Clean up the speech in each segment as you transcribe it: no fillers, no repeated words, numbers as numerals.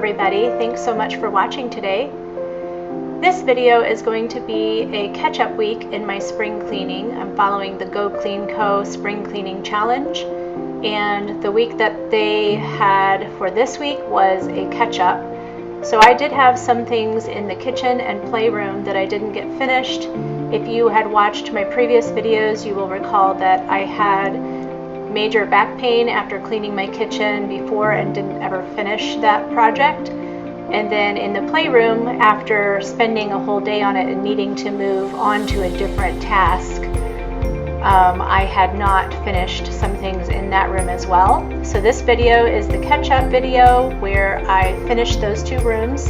everybody, thanks so much for watching today. This video is going to be a catch-up week in my spring cleaning. I'm following the Gocleanco Spring Cleaning Challenge, and the week that they had for this week was a catch-up. So I did have some things in the kitchen and playroom that I didn't get finished. If you had watched my previous videos, you will recall that I had major back pain after cleaning my kitchen before and didn't ever finish that project. And then in the playroom, after spending a whole day on it and needing to move on to a different task, I had not finished some things in that room as well. So this video is the catch-up video where I finished those two rooms.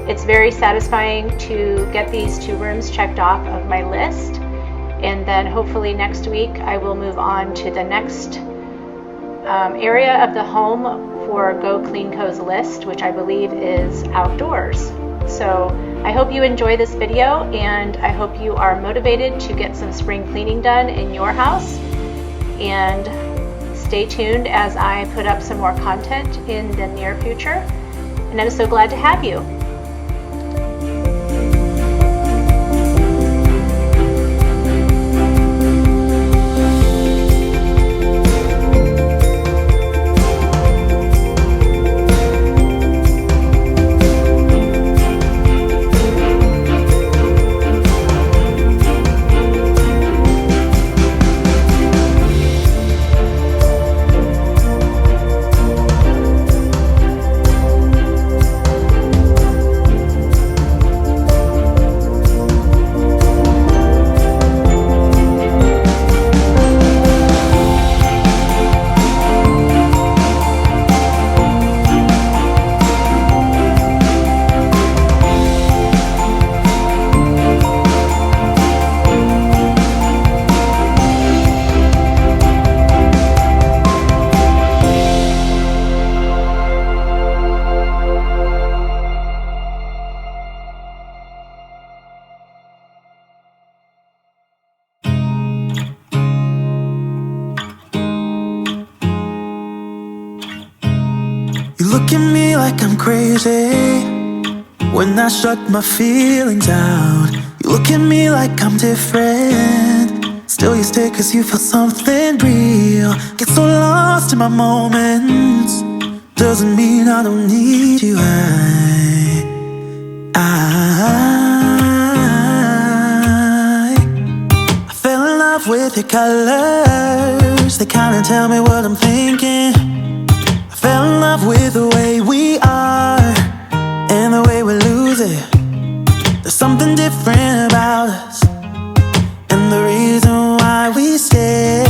It's very satisfying to get these two rooms checked off of my list. And then hopefully next week I will move on to the next area of the home for Gocleanco's list, which I believe is outdoors. So I hope you enjoy this video, and I hope you are motivated to get some spring cleaning done in your house. And stay tuned as I put up some more content in the near future. And I'm so glad to have you. You look at me like I'm crazy when I shut my feelings out. You look at me like I'm different, still you stay cause you feel something real. Get so lost in my moments, doesn't mean I don't need you. I fell in love with your colors, they kinda tell me what I'm thinking. Fell in love with the way we are and the way we lose it. There's something different about us, and the reason why we stay.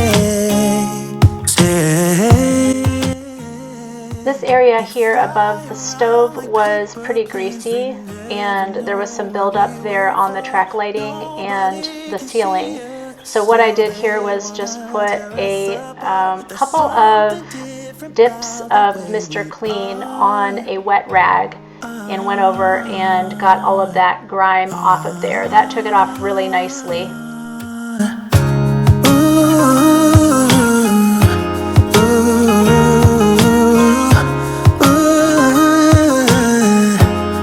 This area here above the stove was pretty greasy, and there was some buildup there on the track lighting and the ceiling. So what I did here was just put a couple of dips of Mr. Clean on a wet rag and went over and got all of that grime off of there. That took it off really nicely.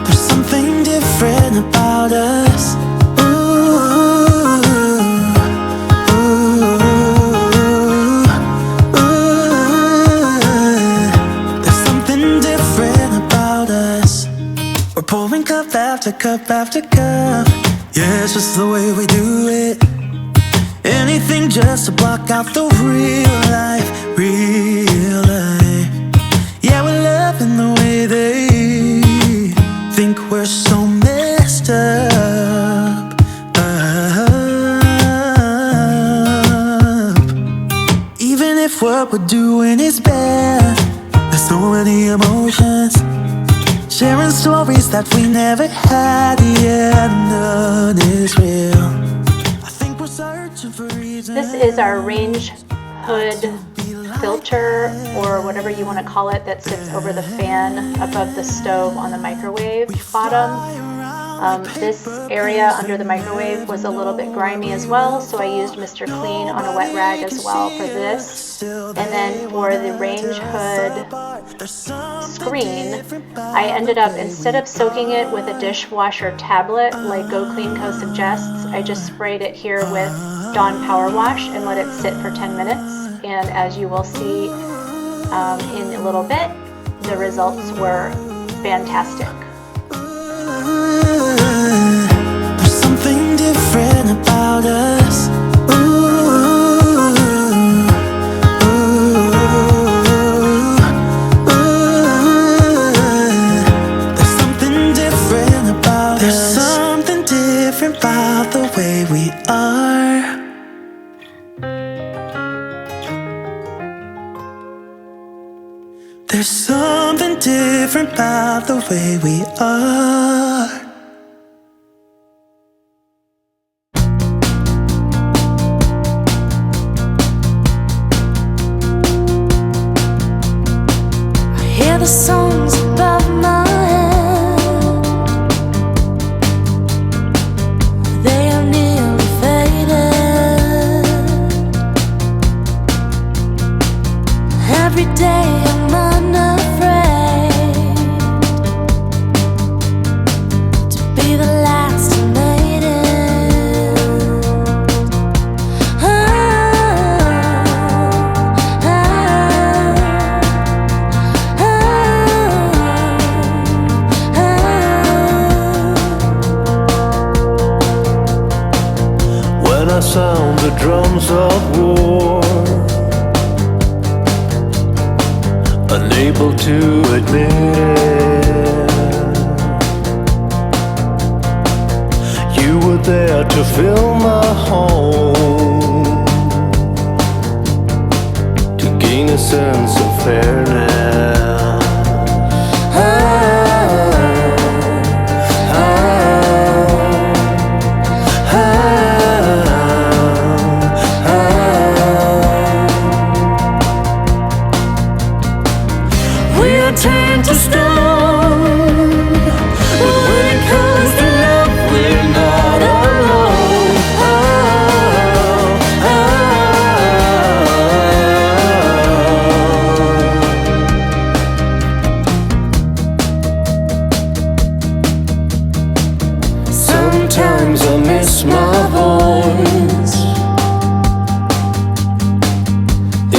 There's something different about us. Pouring cup after cup after cup. Yeah, it's just the way we do it. Anything just to block out the real life, real life. Yeah, we're loving the way they think we're so messed up. Even if what we're doing is bad, there's so many emotions, sharing stories that we never had. Yeah, none is real. I think we're searching for reasons. This is our range hood filter, or whatever you want to call it, that sits over the fan above the stove on the microwave bottom. This area under the microwave was a little bit grimy as well, so I used Mr. Clean on a wet rag as well for this. And then for the range hood screen, I ended up, instead of soaking it with a dishwasher tablet like Gocleanco suggests, I just sprayed it here with Dawn Power Wash and let it sit for 10 minutes. And as you will see in a little bit, the results were fantastic. There's something different about us. There's something different about us. There's something different about the way we are. There's something different about the way we are. I hear the songs above my head. They are nearly faded. Every day I'm unafraid to be the last who made it. When I sound the drums of war, unable to admit it, you were there to fill my home, to gain a sense of fairness. Turn to stone, but when it comes to love, we're not alone. Sometimes I miss my voice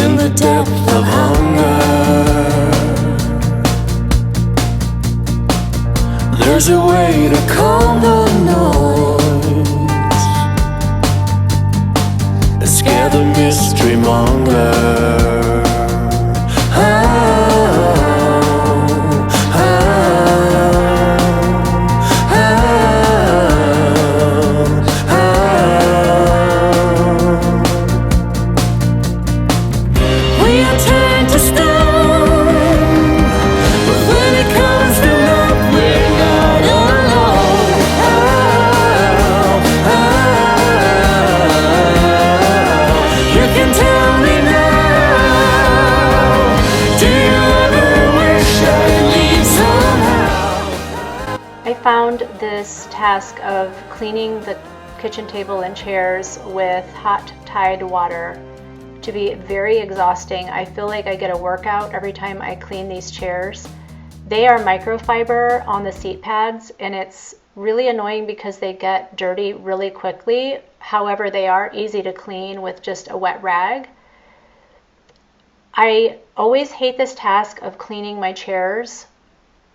in the depth of hunger. There's a way to calm the noise and scare the mystery monger. We are turned to stone, but when it comes to love, we're not alone. You can tell me now, do you ever wish I'd leave somehow? I found this task of cleaning the kitchen table and chairs with hot Tide water to be very exhausting. I feel like I get a workout every time I clean these chairs. They are microfiber on the seat pads, and it's really annoying because they get dirty really quickly. However, they are easy to clean with just a wet rag. I always hate this task of cleaning my chairs,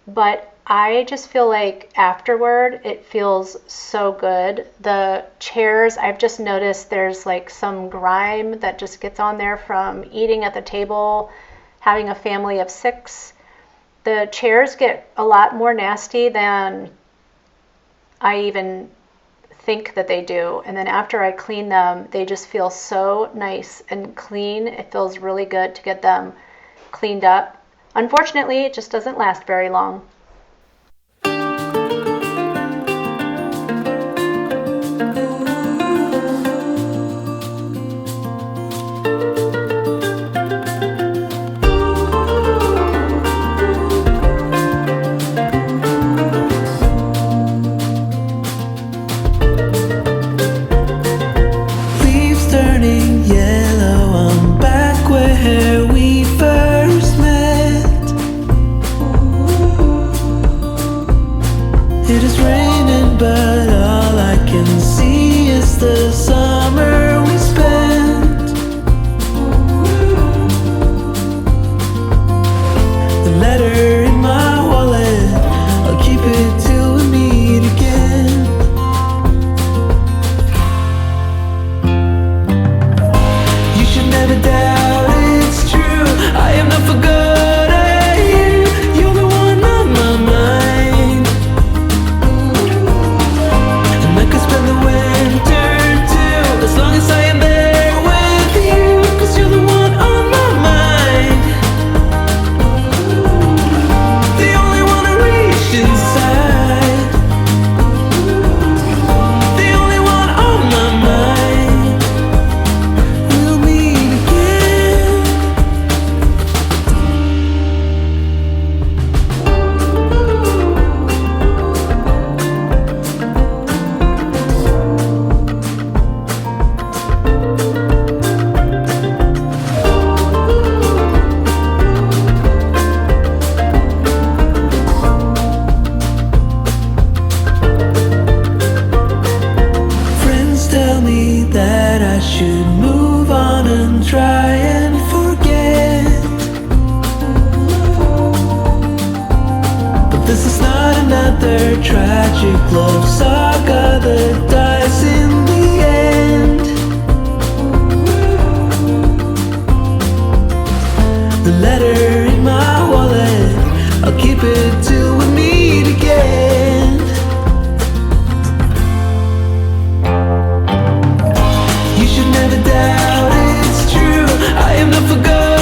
but I just feel like afterward it feels so good. The chairs, I've just noticed there's like some grime that just gets on there from eating at the table, having a family of 6. The chairs get a lot more nasty than I even think that they do. And then after I clean them, they just feel so nice and clean. It feels really good to get them cleaned up. Unfortunately, it just doesn't last very long. tragic love saga that dies in the end. The letter in my wallet, I'll keep it till we meet again. You should never doubt it's true, I am not forgotten.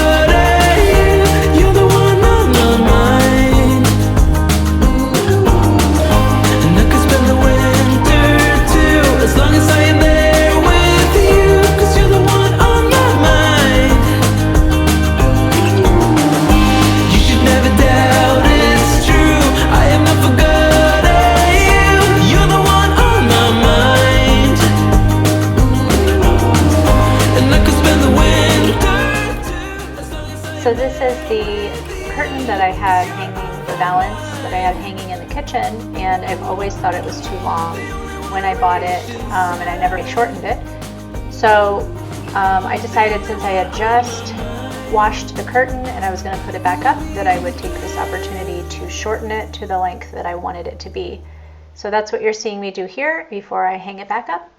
You're the one on my mind, and I could spend the winter too, as long as I am there with you, 'cause you're the one on my mind. You should never doubt it's true, I am not forgotten. You're the one on my mind, and I could spend the winter too, as long as I. So this is the curtain that I had hanging, the valance that I had hanging in the kitchen, and I've always thought it was too long when I bought it, and I never shortened it. So I decided, since I had just washed the curtain and I was going to put it back up, that I would take this opportunity to shorten it to the length that I wanted it to be. So that's what you're seeing me do here before I hang it back up.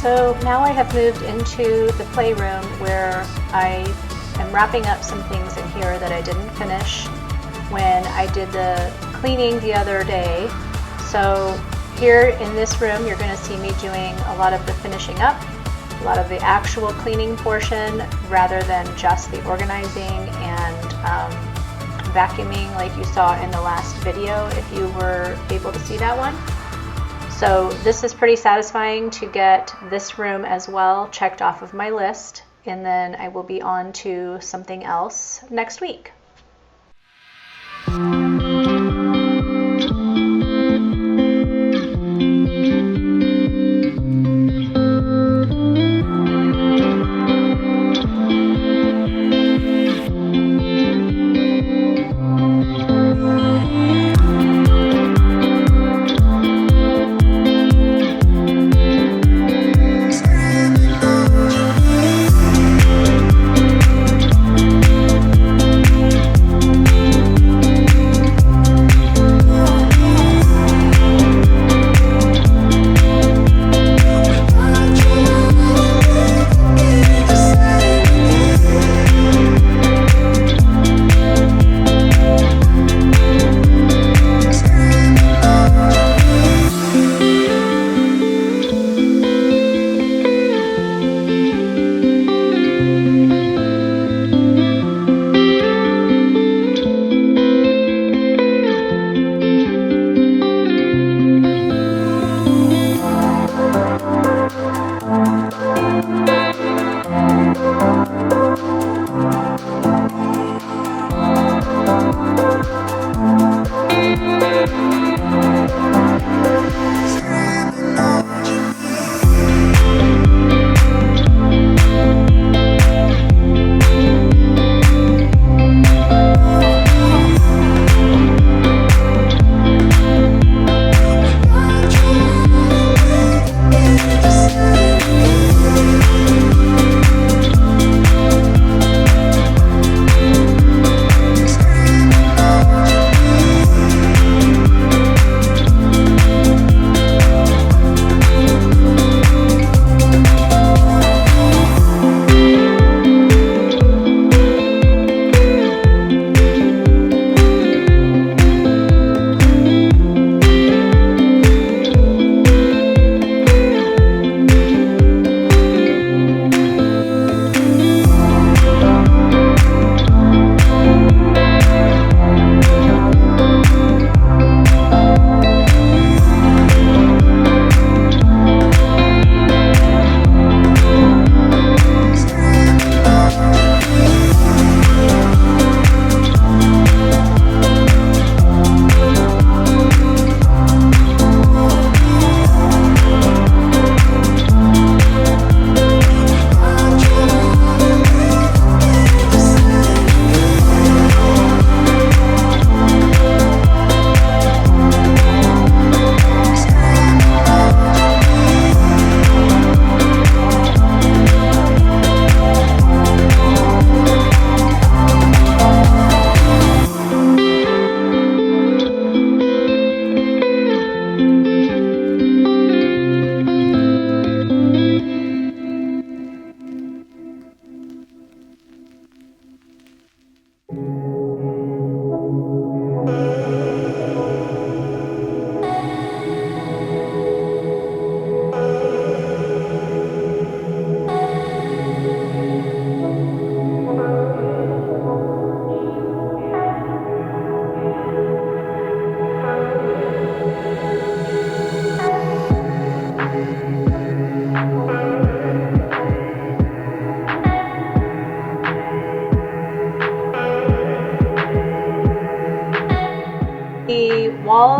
So now I have moved into the playroom where I am wrapping up some things in here that I didn't finish when I did the cleaning the other day. So here in this room, you're going to see me doing a lot of the finishing up, a lot of the actual cleaning portion rather than just the organizing and vacuuming like you saw in the last video, if you were able to see that one. So this is pretty satisfying to get this room as well checked off of my list, and then I will be on to something else next week.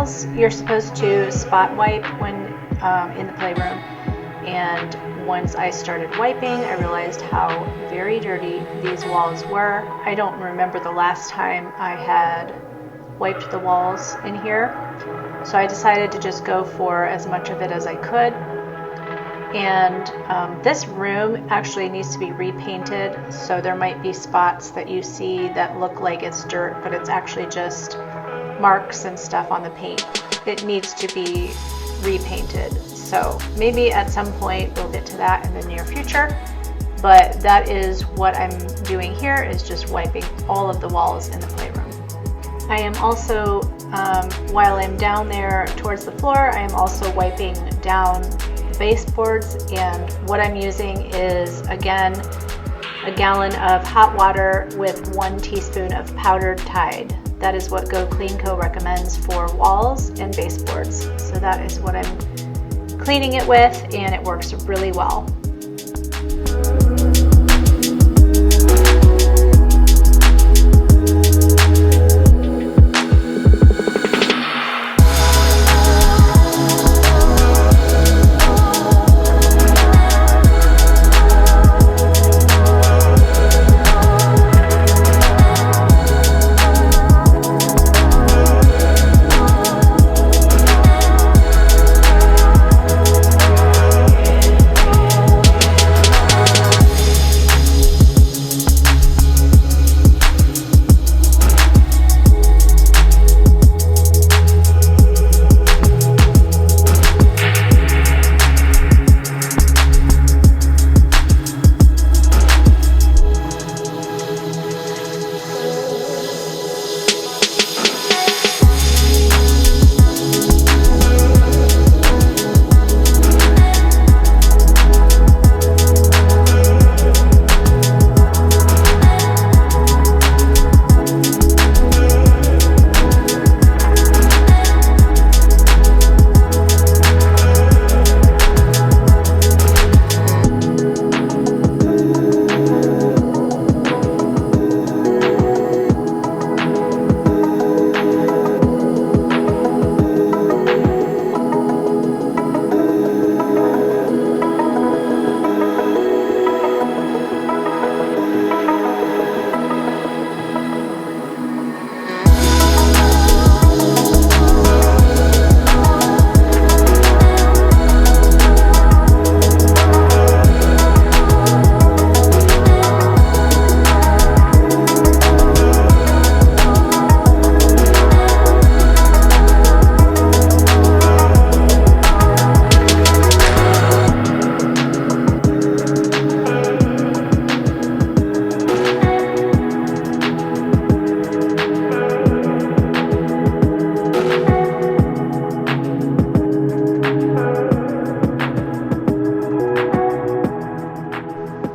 walls, you're supposed to spot wipe when in the playroom. And once I started wiping, I realized how very dirty these walls were. I don't remember the last time I had wiped the walls in here. So I decided to just go for as much of it as I could. And this room actually needs to be repainted, so there might be spots that you see that look like it's dirt, but it's actually just marks and stuff on the paint. It needs to be repainted. So maybe at some point we'll get to that in the near future, but that is what I'm doing here, is just wiping all of the walls in the playroom. I am also, while I'm down there towards the floor, I am also wiping down the baseboards, and what I'm using is, again, a gallon of hot water with 1 teaspoon of powdered Tide. That is what Gocleanco recommends for walls and baseboards. So that is what I'm cleaning it with, and it works really well.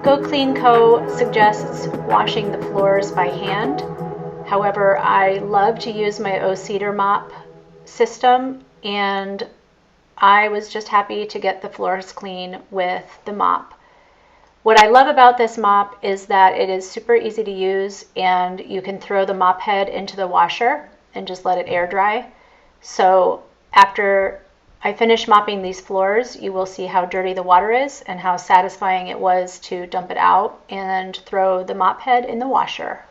Gocleanco suggests washing the floors by hand. However, I love to use my O-Cedar mop system, and I was just happy to get the floors clean with the mop. What I love about this mop is that it is super easy to use, and you can throw the mop head into the washer and just let it air dry. So after I finish mopping these floors, you will see how dirty the water is and how satisfying it was to dump it out and throw the mop head in the washer.